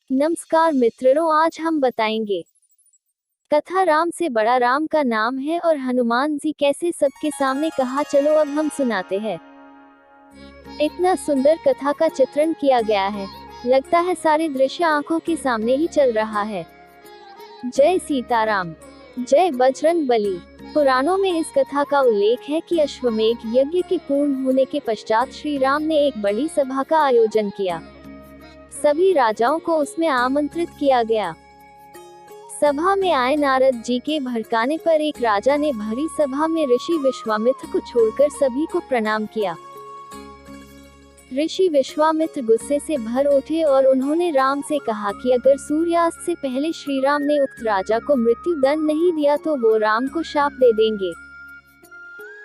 नमस्कार मित्रों, आज हम बताएंगे कथा राम से बड़ा राम का नाम है और हनुमान जी कैसे सबके सामने कहा। चलो अब हम सुनाते हैं। इतना सुंदर कथा का चित्रण किया गया है, लगता है सारे दृश्य आंखों के सामने ही चल रहा है। जय सीताराम, जय बजरंग बली। पुराणों में इस कथा का उल्लेख है कि अश्वमेध यज्ञ के पूर्ण होने के पश्चात श्री राम ने एक बड़ी सभा का आयोजन किया। सभी राजाओं को उसमें आमंत्रित किया गया। सभा में आए नारद जी के भड़काने पर एक राजा ने भरी सभा में ऋषि विश्वामित्र को छोड़कर सभी को प्रणाम किया। ऋषि विश्वामित्र गुस्से से भर उठे और उन्होंने राम से कहा कि अगर सूर्यास्त से पहले श्री राम ने उक्त राजा को मृत्यु दंड नहीं दिया तो वो राम को शाप दे देंगे।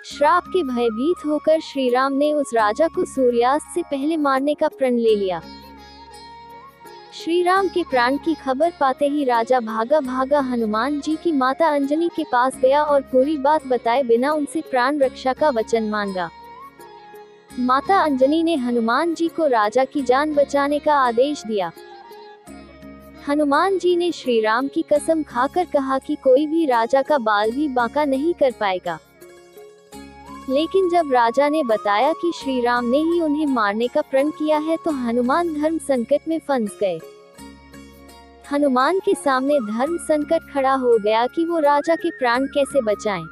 श्राप के भयभीत होकर श्री राम ने उस राजा को सूर्यास्त से पहले मारने का प्रण ले लिया। श्री राम के प्राण की खबर पाते ही राजा भागा भागा हनुमान जी की माता अंजनी के पास गया और पूरी बात बताए बिना उनसे प्राण रक्षा का वचन मांगा। माता अंजनी ने हनुमान जी को राजा की जान बचाने का आदेश दिया। हनुमान जी ने श्री राम की कसम खाकर कहा कि कोई भी राजा का बाल भी बांका नहीं कर पाएगा। लेकिन जब राजा ने बताया कि श्री राम ने ही उन्हें मारने का प्रण किया है तो हनुमान धर्म संकट में फंस गए। हनुमान के सामने धर्म संकट खड़ा हो गया कि वो राजा के प्राण कैसे बचाएं।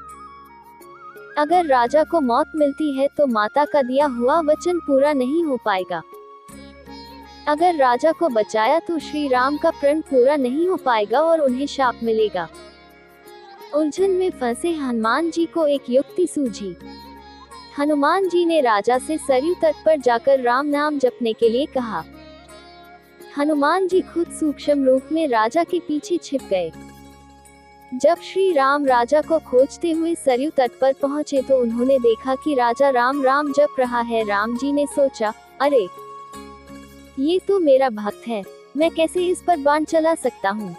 अगर राजा को मौत मिलती है तो माता का दिया हुआ वचन पूरा नहीं हो पाएगा। अगर राजा को बचाया तो श्री राम का प्रण पूरा नहीं हो पाएगा और उन्हें शाप मिलेगा। उलझन में फंसे हनुमान जी को एक युक्ति सूझी। हनुमान जी ने राजा से सरयू तट पर जाकर राम नाम जपने के लिए कहा। हनुमान जी खुद सूक्ष्म रूप में राजा के पीछे छिप गए। जब श्री राम राजा को खोजते हुए सरयू तट पर पहुंचे तो उन्होंने देखा कि राजा राम राम जप रहा है। राम जी ने सोचा, अरे ये तो मेरा भक्त है, मैं कैसे इस पर बाण चला सकता हूँ।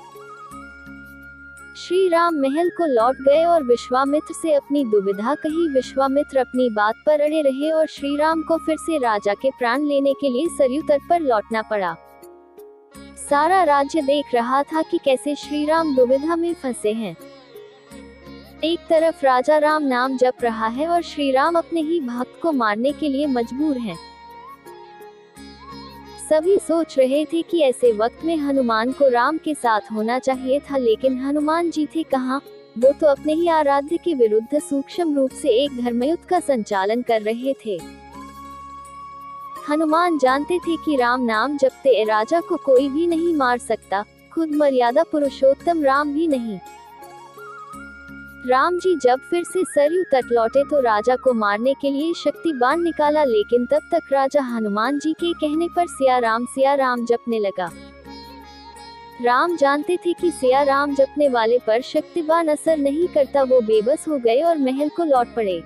श्री राम महल को लौट गए और विश्वामित्र से अपनी दुविधा कही। विश्वामित्र अपनी बात पर अड़े रहे और श्री राम को फिर से राजा के प्राण लेने के लिए सरयू तट पर लौटना पड़ा। सारा राज्य देख रहा था कि कैसे श्री राम दुविधा में फंसे हैं। एक तरफ राजा राम नाम जप रहा है और श्री राम अपने ही भक्त को मारने के लिए मजबूर हैं। सभी सोच रहे थे कि ऐसे वक्त में हनुमान को राम के साथ होना चाहिए था, लेकिन हनुमान जी थे कहाँ। वो तो अपने ही आराध्य के विरुद्ध सूक्ष्म रूप से एक धर्मयुद्ध का संचालन कर रहे थे। हनुमान जानते थे कि राम नाम जपते राजा को कोई भी नहीं मार सकता, खुद मर्यादा पुरुषोत्तम राम भी नहीं। राम जी जब फिर से सरयू तट लौटे तो राजा को मारने के लिए शक्ति बाण निकाला, लेकिन तब तक राजा हनुमान जी के कहने पर सिया राम जपने लगा। राम जानते थे कि सिया राम जपने वाले पर शक्ति बाण असर नहीं करता। वो बेबस हो गए और महल को लौट पड़े।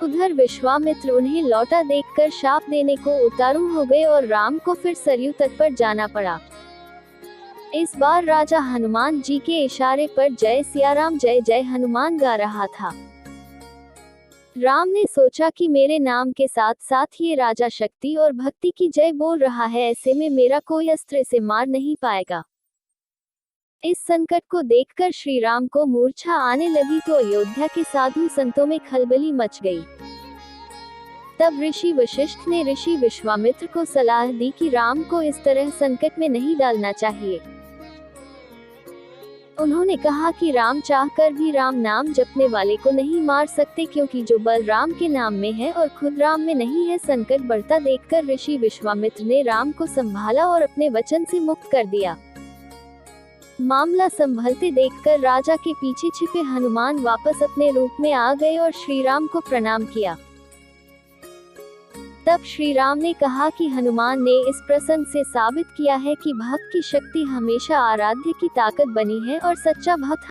उधर विश्वामित्र उन्हें लौटा देखकर शाप देने को उतारू हो गए और राम को फिर सरयू तट पर जाना पड़ा। इस बार राजा हनुमान जी के इशारे पर जय सियाराम जय जय हनुमान गा रहा था। राम ने सोचा कि मेरे नाम के साथ साथ ये राजा शक्ति और भक्ति की जय बोल रहा है, ऐसे में मेरा कोई अस्त्र से मार नहीं पाएगा। इस संकट को देखकर श्री राम को मूर्छा आने लगी तो अयोध्या के साधु संतों में खलबली मच गई। तब ऋषि वशिष्ठ ने ऋषि विश्वामित्र को सलाह दी कि राम को इस तरह संकट में नहीं डालना चाहिए। उन्होंने कहा कि राम चाहकर भी राम नाम जपने वाले को नहीं मार सकते, क्योंकि जो बल राम के नाम में है और खुद राम में नहीं है। संकट बढ़ता देखकर ऋषि विश्वामित्र ने राम को संभाला और अपने वचन से मुक्त कर दिया। मामला संभलते देखकर राजा के पीछे छिपे हनुमान वापस अपने रूप में आ गए और श्री राम को प्रणाम किया। तब श्री राम ने कहा कि हनुमान ने इस प्रसंग से साबित किया है कि भक्त की शक्ति हमेशा आराध्य की ताकत बनी है और सच्चा भक्त